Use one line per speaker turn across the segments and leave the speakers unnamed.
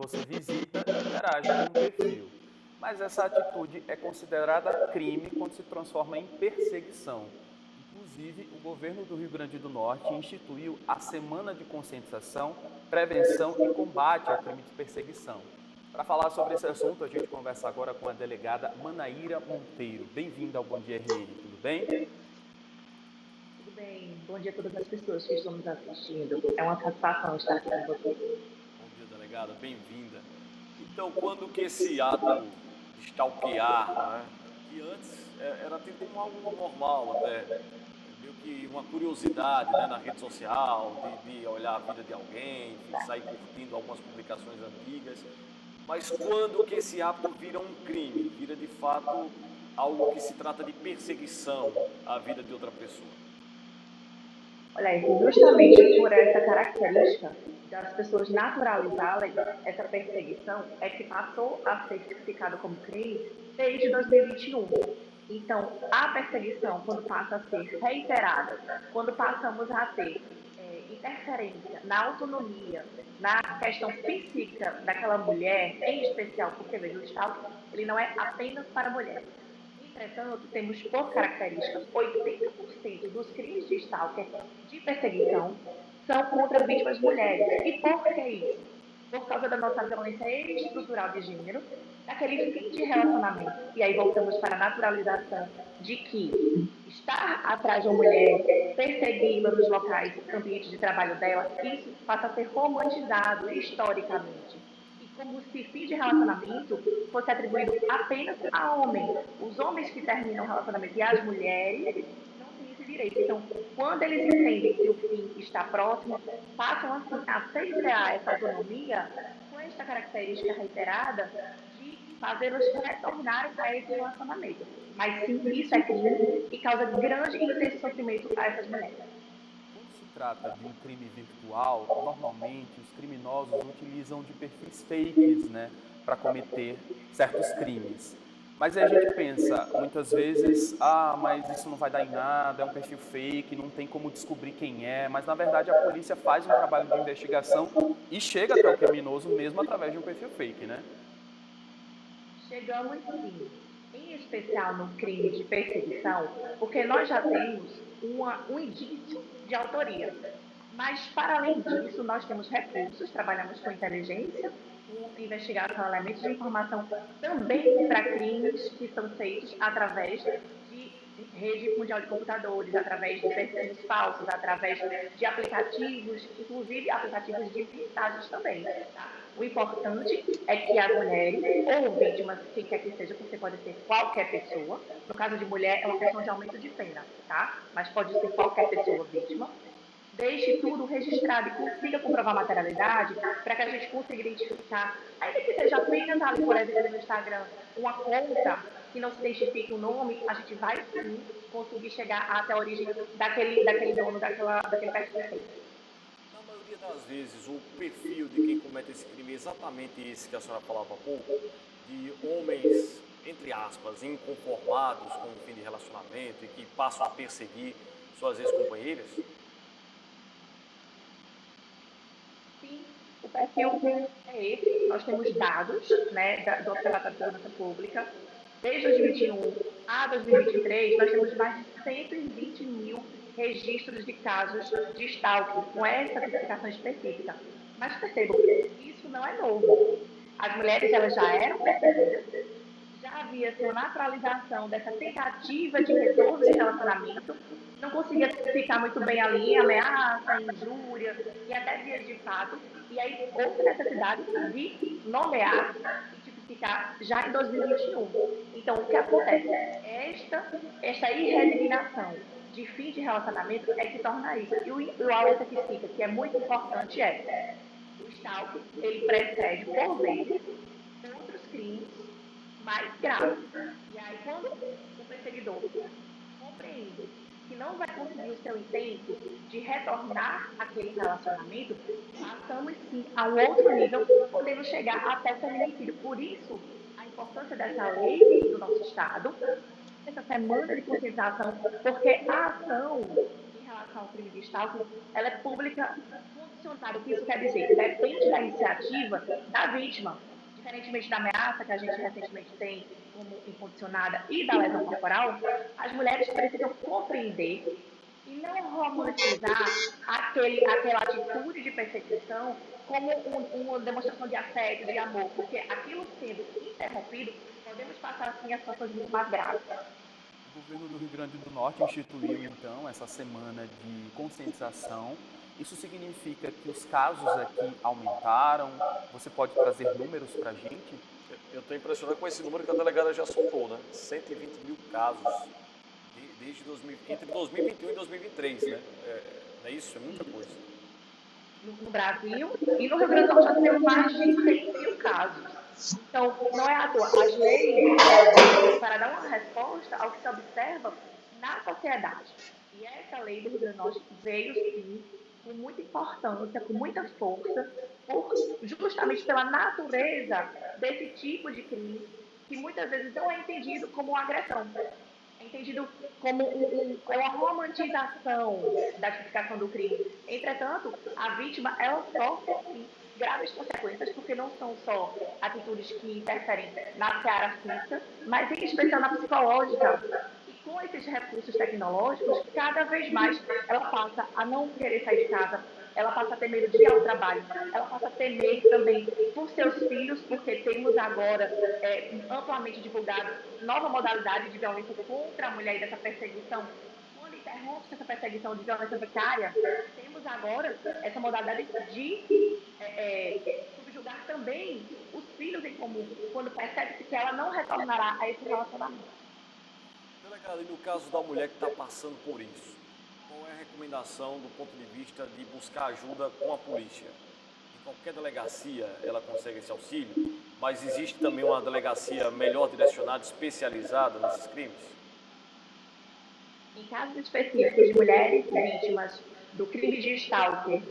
você visita e interage com o perfil. Mas essa atitude é considerada crime quando se transforma em perseguição. Inclusive, o governo do Rio Grande do Norte instituiu a Semana de Conscientização, Prevenção e Combate ao Crime de Perseguição. Para falar sobre esse assunto, a gente conversa agora com a delegada Manaíra Monteiro. Bem-vinda ao Bom Dia RN, tudo bem?
Tudo bem? Bom dia a todas as pessoas que estão nos assistindo. É uma satisfação estar aqui com vocês.
Bom dia, delegada, bem-vinda. Então, quando que esse ato de stalkear, né, que antes era tido como algo normal até, meio que uma curiosidade, né, na rede social, de olhar a vida de alguém, enfim, sair curtindo algumas publicações antigas, mas quando que esse ato vira um crime, vira de fato algo que se trata de perseguição à vida de outra pessoa?
Olha, justamente por essa característica das pessoas naturalizarem essa perseguição, é que passou a ser tipificado como crime desde 2021. Então, a perseguição, quando passa a ser reiterada, quando passamos a ter interferência na autonomia, na questão psíquica daquela mulher, em especial, porque veja, o Estado ele não é apenas para mulheres. Entretanto, temos por característica 80% dos crimes de stalker de perseguição são contra vítimas mulheres. E por que isso? Por causa da nossa violência estrutural de gênero, daquele fim de relacionamento. E aí voltamos para a naturalização de que estar atrás de uma mulher, persegui-la nos locais, ambientes de trabalho dela, isso passa a ser romantizado historicamente. E como se fim de relacionamento fosse atribuído apenas a homens. Os homens que terminam o relacionamento e as mulheres não têm esse direito. Então, quando eles entendem que o fim está próximo, passam assim a aceitar essa autonomia com esta característica reiterada de fazê-los retornarem a esse relacionamento. Mas sim, isso é crime e causa grande e intenso sofrimento a essas mulheres.
Quando se trata de um crime virtual, normalmente os criminosos utilizam de perfis fakes, né, para cometer certos crimes. Mas aí a gente pensa, muitas vezes, mas isso não vai dar em nada, é um perfil fake, não tem como descobrir quem é, mas na verdade a polícia faz um trabalho de investigação e chega até o criminoso mesmo através de um perfil fake, né?
Chegamos, sim, em especial no crime de perseguição, porque nós já temos um indício de autoria. Mas, para além disso, nós temos recursos, trabalhamos com inteligência, com investigação, elementos de informação, também para crimes que são feitos através de rede mundial de computadores, através de perfis falsos, através de aplicativos, inclusive aplicativos de mensagens também. Tá? O importante é que as mulheres, ou vítimas, quem quer que seja, porque pode ser qualquer pessoa, no caso de mulher é uma questão de aumento de pena, tá? Mas pode ser qualquer pessoa vítima, deixe tudo registrado e consiga comprovar a materialidade para que a gente consiga identificar, ainda que seja apenas ali, por exemplo, no Instagram, uma conta que não se identifique o nome, a gente vai sim conseguir chegar até a origem daquele dono, daquele perfil.
Na maioria das vezes, o perfil de quem comete esse crime é exatamente esse que a senhora falava há pouco, de homens, entre aspas, inconformados com o fim de relacionamento e que passam a perseguir suas ex-companheiras.
Sim, o perfil é esse. Nós temos dados, né, do Observatório de Segurança Pública. Desde 2021 a 2023, nós temos mais de 120 mil registros de casos de stalking, com essa tipificação específica. Mas percebam, isso não é novo. As mulheres elas já eram perseguidas, já havia assim, uma naturalização dessa tentativa de retorno de relacionamento, não conseguia ficar muito bem ali, ameaça, injúria e até vias de fato. E aí houve necessidade de nomear e tipificar já em 2021. Então, o que acontece? Esta irresignação de fim de relacionamento é que torna isso. E o alerta que fica, que é muito importante, é o stalking, ele precede, por vezes, outros crimes mais graves. E aí, quando o perseguidor compreende que não vai conseguir o seu intento de retornar àquele relacionamento, passamos sim a um outro nível, podendo chegar até o feminicídio. Por isso, a importância dessa lei do nosso Estado, essa semana de conscientização, porque a ação em relação ao crime de stalking, ela é pública condicionada. O que isso quer dizer? Depende da iniciativa da vítima. Diferentemente da ameaça que a gente recentemente tem como incondicionada e da lesão corporal, as mulheres precisam compreender e não romantizar aquela atitude de perseguição como uma demonstração de afeto, de amor, porque aquilo sendo interrompido, podemos passar assim a situações muito mais graves.
O governo do Rio Grande do Norte instituiu, então, essa semana de conscientização. Isso significa que os casos aqui aumentaram? Você pode trazer números para a gente?
Eu estou impressionado com esse número que a delegada já soltou, né? 120 mil casos entre 2021 e 2023, né? Não é isso? É muita coisa.
No Brasil e no Rio Grande do Norte já temos mais de 100 mil casos. Então, não é à toa. As leis para dar uma resposta ao que se observa na sociedade. E essa lei do Rio Grande do Norte veio, sim, com muita importância, com muita força, justamente pela natureza desse tipo de crime, que muitas vezes não é entendido como uma agressão. É entendido como uma romantização da tipificação do crime. Entretanto, a vítima, ela sofre, sim, graves consequências, porque não são só atitudes que interferem na seara física, mas em especial na psicológica. E com esses recursos tecnológicos, cada vez mais ela passa a não querer sair de casa, ela passa a ter medo de ir ao trabalho, ela passa a temer também por seus filhos, porque temos agora amplamente divulgado nova modalidade de violência contra a mulher e dessa perseguição. Quando interrompe essa perseguição de violência vicária, temos agora essa modalidade de subjugar também os filhos em comum, quando percebe que ela não retornará a esse relacionamento.
Delegado, e no caso da mulher que está passando por isso, qual é a recomendação do ponto de vista de buscar ajuda com a polícia? Em qualquer delegacia ela consegue esse auxílio, mas existe também uma delegacia melhor direcionada, especializada nesses crimes?
Em casos específicos de mulheres vítimas do crime de stalker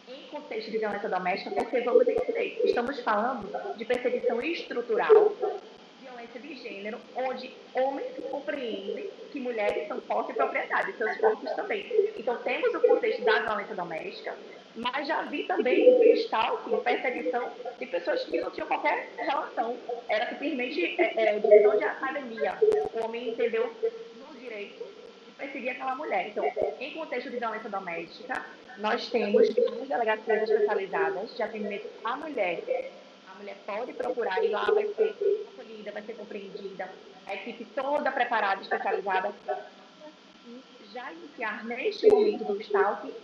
em contexto de violência doméstica, porque vamos entender, estamos falando de perseguição estrutural, violência de gênero, onde homens compreendem que mulheres são posse e propriedade, seus corpos também. Então, temos o contexto da violência doméstica, mas já vi também stalking, perseguição de pessoas que não tinham qualquer relação. Era simplesmente divisão de academia. O homem entendeu no direito de perseguir aquela mulher. Então, em contexto de violência doméstica, nós temos as delegacias especializadas de atendimento à mulher. A mulher pode procurar e lá vai ser acolhida, vai ser compreendida, a equipe toda preparada, especializada, e já iniciar neste momento do stalking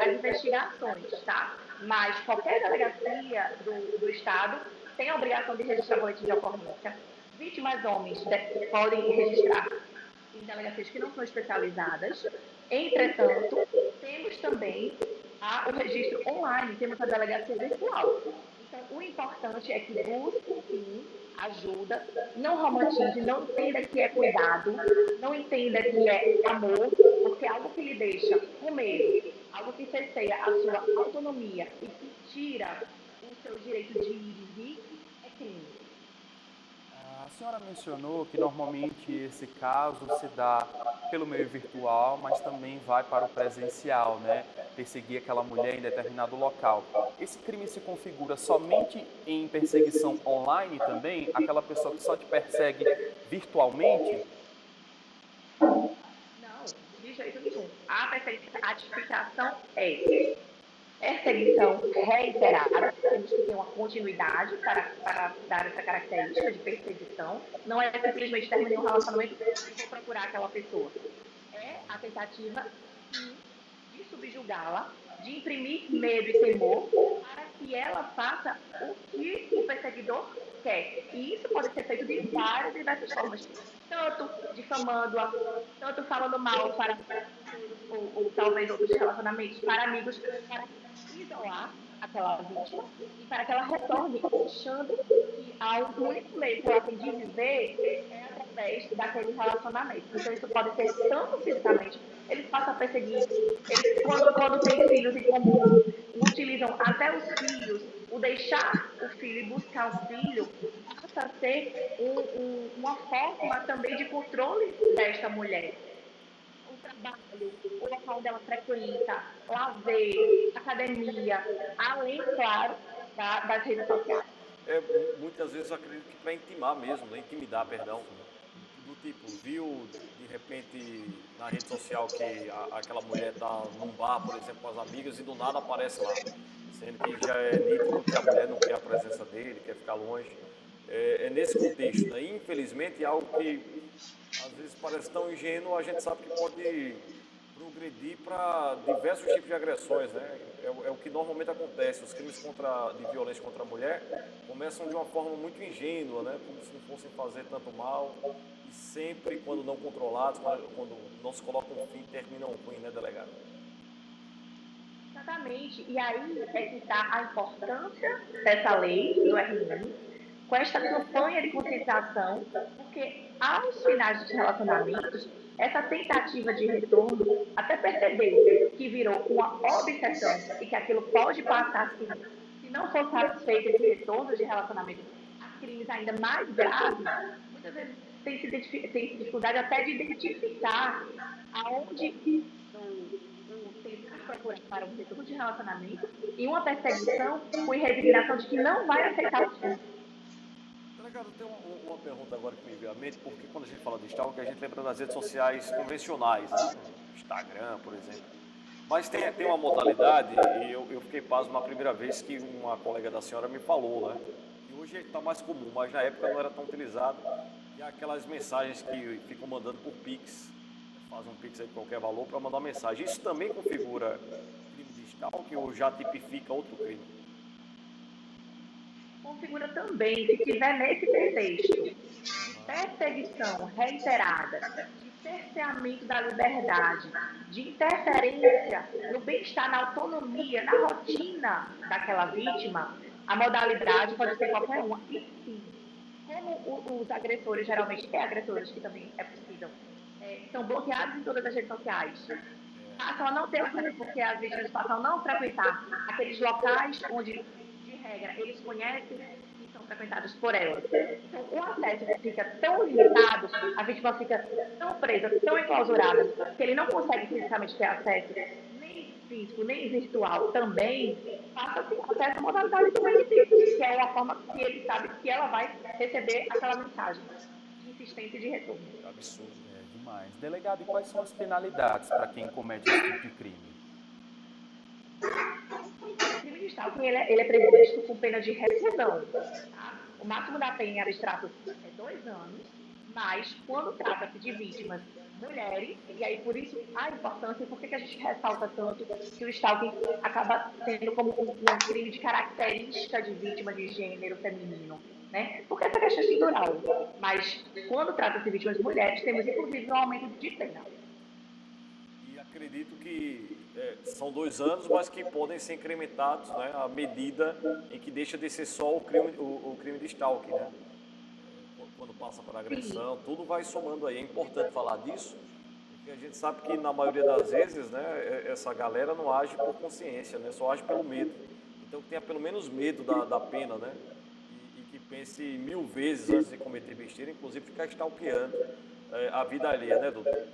as investigações, tá? Mas qualquer delegacia do Estado tem a obrigação de registrar boletim de ocorrência. Vítimas homens podem registrar em delegacias que não são especializadas. Entretanto, temos também o registro online, temos a delegacia virtual. Então, o importante é que busque, sim, ajuda, não romantize, não entenda que é cuidado, não entenda que é amor, porque é algo que lhe deixa com medo, algo que cerceia a sua autonomia e que tira o seu direito de ir e vir, é crime.
A senhora mencionou que normalmente esse caso se dá pelo meio virtual, mas também vai para o presencial, né? Perseguir aquela mulher em determinado local. Esse crime se configura somente em perseguição online também? Aquela pessoa que só te persegue virtualmente?
Não, de jeito nenhum. A tipificação é perseguição reiterada, temos que ter uma continuidade para dar essa característica de perseguição. Não é simplesmente terminar um relacionamento e vou procurar aquela pessoa. É a tentativa de subjugá-la, de imprimir medo e temor para que ela faça o que o perseguidor quer. E isso pode ser feito de várias e diversas formas. Tanto difamando-a, tanto falando mal para ou talvez outros relacionamentos, para amigos, para isolar aquela vítima e para que ela retorne achando que o único meio que ela tem de viver é através daquele relacionamento. Então isso pode ser tanto fisicamente, eles passam a perseguir, eles quando têm filhos em comum, utilizam até os filhos, o deixar o filho e buscar o filho, passa a ser uma forma também de controle desta mulher. O trabalho, trabalho, o local onde ela frequenta, lazer, academia, além, claro, das redes sociais.
Muitas vezes eu acredito que para intimar mesmo, né? Intimidar, perdão. Do tipo, viu de repente na rede social que aquela mulher tá num bar, por exemplo, com as amigas e do nada aparece lá. Sendo que já é nítido que a mulher não quer a presença dele, quer ficar longe. É nesse contexto, né? Infelizmente é algo que às vezes parece tão ingênuo, a gente sabe que pode progredir para diversos tipos de agressões, né? É o que normalmente acontece. Os crimes de violência contra a mulher começam de uma forma muito ingênua, né? Como se não fossem fazer tanto mal e sempre, quando não controlados, quando não se coloca um fim, terminam ruim, né, delegado?
Exatamente. E aí é que está a importância dessa lei do RN, com esta campanha de conscientização, porque aos finais dos relacionamentos, essa tentativa de retorno, até perceber que virou uma obsessão e que aquilo pode passar, se não for satisfeito esse retorno de relacionamento, a crimes ainda mais graves, muitas vezes tem dificuldade até de identificar aonde o tentar procurar para um retorno de relacionamento e uma perseguição com resignação de que não vai aceitar o fim.
Delegado, tem uma pergunta agora que me veio à mente, porque quando a gente fala de stalking, a gente lembra das redes sociais convencionais, né? Instagram, por exemplo. Mas tem uma modalidade, e eu fiquei pasmo na primeira vez que uma colega da senhora me falou, né? E hoje está mais comum, mas na época não era tão utilizado. E aquelas mensagens que ficam mandando por Pix, fazem um Pix aí de qualquer valor para mandar uma mensagem. Isso também configura crime de stalking ou já tipifica outro crime?
Configura também, se tiver nesse contexto de perseguição reiterada, de cerceamento da liberdade, de interferência no bem-estar, na autonomia, na rotina daquela vítima, a modalidade pode ser qualquer uma. E sim, como os agressores, geralmente é agressores que também é possível, são bloqueados em todas as redes sociais, passam a não ter acesso, porque as vítimas passam a não frequentar aqueles locais onde, de regra, eles conhecem e são frequentados por elas. Então, o acesso fica tão limitado, a vítima fica tão presa, tão enclausurada, que ele não consegue fisicamente ter acesso, nem físico, nem virtual também, passa a ter acesso à modalidade do benefício, que é uma forma que ele sabe que ela vai receber aquela mensagem de insistência de retorno.
Absurdo.
Demais. Delegado, e quais são as penalidades para quem comete esse tipo de crime?
O crime de stalking ele é previsto com pena de reclusão. Tá? O máximo da pena em abstrato é 2 anos, mas quando trata-se de vítimas mulheres, e aí por isso a importância, por que a gente ressalta tanto que o stalking acaba sendo como um crime de característica de vítima de gênero feminino, né? Porque essa questão é estrutural, mas quando trata-se de vítimas mulheres, temos inclusive um aumento de pena.
E acredito que são 2 anos, mas que podem ser incrementados, né, à medida em que deixa de ser só o crime de stalking, né? Quando passa para agressão, tudo vai somando aí. É importante falar disso, porque a gente sabe que na maioria das vezes, né, essa galera não age por consciência, né, só age pelo medo. Então que tenha pelo menos medo da pena, né? E que pense 1000 vezes antes de cometer besteira, inclusive ficar stalkeando a vida alheia, né, doutor?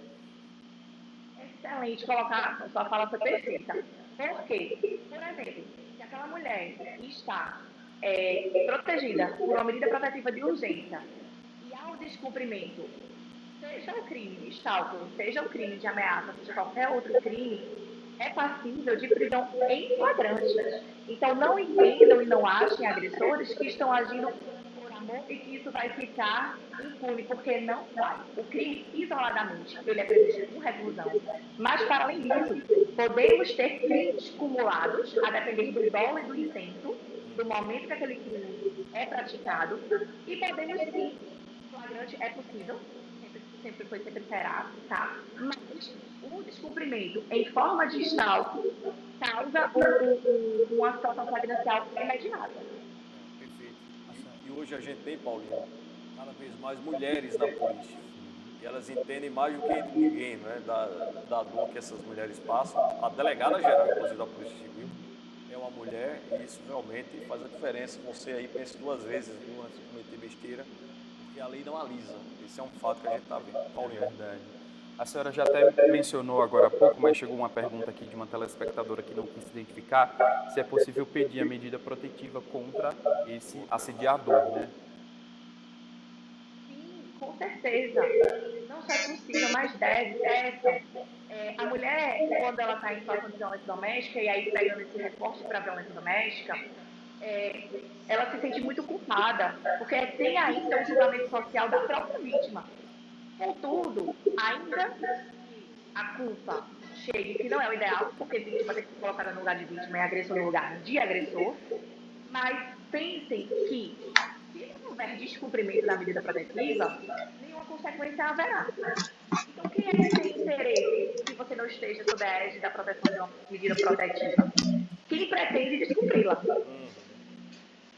Excelente colocar, a sua fala foi perfeita. Por quê? Por exemplo, se aquela mulher está protegida por uma medida protetiva de urgência e há o descumprimento, seja o crime de stalking, seja o crime de ameaça, seja qualquer outro crime, é passível de prisão em flagrante. Então, não entendam e não achem agressores que estão agindo por amor e que isso vai ficar impune, porque não vai. O crime, isoladamente, ele é previsto com reclusão. Mas, para além disso, podemos ter crimes cumulados, a depender do dolo e do intento, do momento que aquele crime é praticado, e podemos sim, flagrante é possível, sempre foi, sempre será, tá? Mas o descumprimento em forma de stalking causa uma situação flagrancial imediata.
Perfeito. E hoje a gente tem, Paulinho, cada vez mais mulheres na polícia. E elas entendem mais do que ninguém, né, da dor que essas mulheres passam. A delegada geral, inclusive, da Polícia Civil, é uma mulher e isso realmente faz a diferença. Você aí pense 2 vezes, viu, antes de cometer besteira, porque a lei não alisa. Esse é um fato que a gente está vendo.
É
Paulinho.
verdade. A senhora já até mencionou agora há pouco, mas chegou uma pergunta aqui de uma telespectadora que não quis se identificar, se é possível pedir a medida protetiva contra esse assediador, né?
Sim, com certeza. Não só é possível, mas deve. A mulher, quando ela está em situação de violência doméstica, e aí pegando esse recorte para a violência doméstica, é, ela se sente muito culpada, porque tem ainda o julgamento social da própria vítima. Contudo, ainda que a culpa chegue, que não é o ideal, porque a vítima tem que ser colocada no lugar de vítima e agressor no lugar de agressor, mas pensem que, se não houver descumprimento da medida protetiva, nenhuma consequência haverá. Então, quem é que tem interesse que você não esteja sob a égide da proteção de uma medida protetiva? Quem pretende descumpri-la.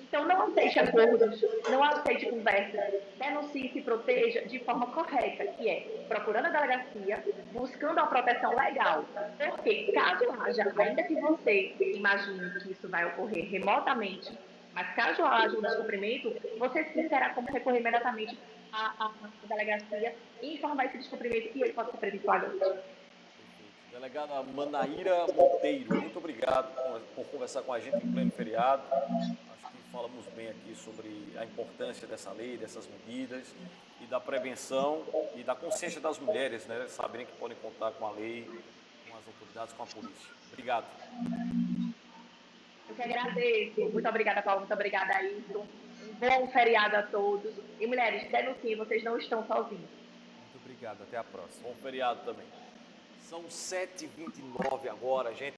Então, não aceite acordos, não aceite conversas, denuncie e se proteja de forma correta, que é procurando a delegacia, buscando a proteção legal. Porque, caso haja, ainda que você imagine que isso vai ocorrer remotamente, mas caso haja um descumprimento, você sim terá como recorrer imediatamente à delegacia e informar esse descumprimento e ele pode ser preso em flagrante.
Delegada Manaíra Monteiro, muito obrigado por conversar com a gente em pleno feriado. Acho que falamos bem aqui sobre a importância dessa lei, dessas medidas e da prevenção e da consciência das mulheres, né? Saberem que podem contar com a lei, com as autoridades, com a polícia. Obrigado.
Eu que agradeço. Muito obrigada, Paulo. Muito obrigada, Ailton. Um bom feriado a todos. E, mulheres, denunciem, vocês não estão sozinhos.
Muito obrigado, até a próxima.
Bom feriado também. São 7h29 agora, gente.